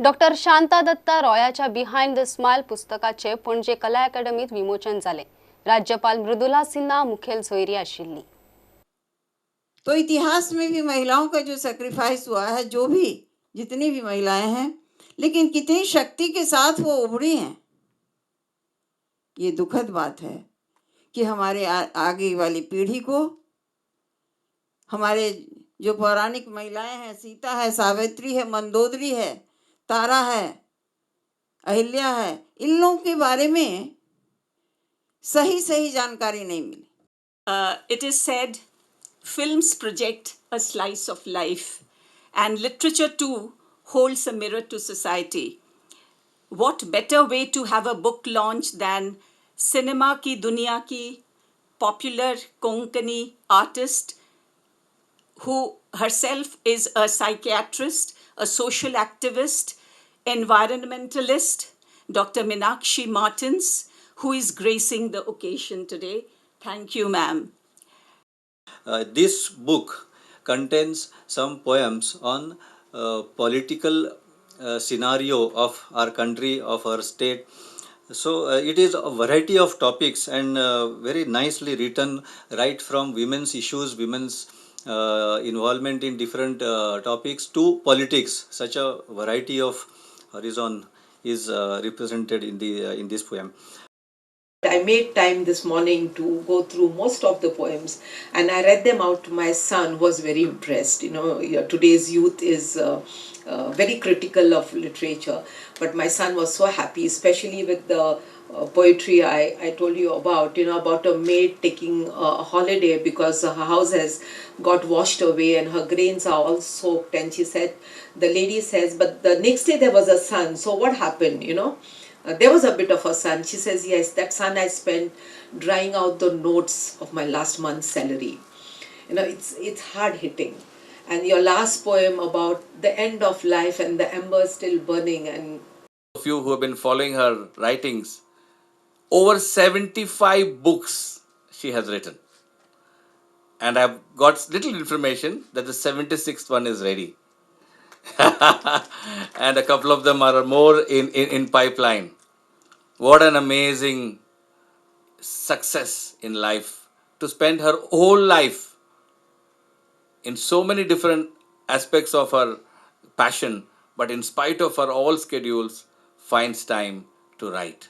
Doctor Shanta Datta रॉयाच्या behind the smile पुस्तकाचे पणजे कला अकादमीत विमोचन झाले। राज्यपाल मृदुला सिन्हा मुखेल सोयरी आशिल्ली। तो इतिहास में भी महिलाओं का जो सेक्रीफाइस हुआ है, जो भी जितनी भी महिलाएं हैं, लेकिन कितनी शक्ति के साथ वो उभरी हैं। ये दुखद बात है कि हमारे आगे वाली पीढ़ी को हमारे जो पौराणिक महिलाएं हैं, सीता है, सावित्री है, मंदोदरी है, तारा है, अहिल्या है, इन लोगों के बारे में सही जानकारी नहीं मिली। It is said films project a slice of life, and literature too holds a mirror to society. What better way to have a book launch than Cinema Ki Duniya Ki popular Konkani artist who herself is a psychiatrist, a social activist, environmentalist, Dr. Meenakshi Martins, who is gracing the occasion today. Thank you, ma'am. This book contains some poems on political scenario of our country, of our state. So it is a variety of topics and very nicely written, right from women's issues, women's involvement in different topics to politics. Such a variety of horizon is represented in this poem. I made time this morning to go through most of the poems, and I read them out to my son, who was very impressed. Today's youth is very critical of literature, but my son was so happy, especially with the poetry I told you about a maid taking a holiday because her house has got washed away and her grains are all soaked, and the lady says, but the next day there was a sun, so what happened, there was a bit of a sun. She says, yes, that sun I spent drying out the notes of my last month's salary. It's hard hitting. And your last poem about the end of life and the embers still burning. And of you who have been following her writings, over 75 books she has written. And I've got little information that the 76th one is ready. And a couple of them are more in pipeline. What an amazing success in life to spend her whole life in so many different aspects of her passion, but in spite of her all schedules, finds time to write.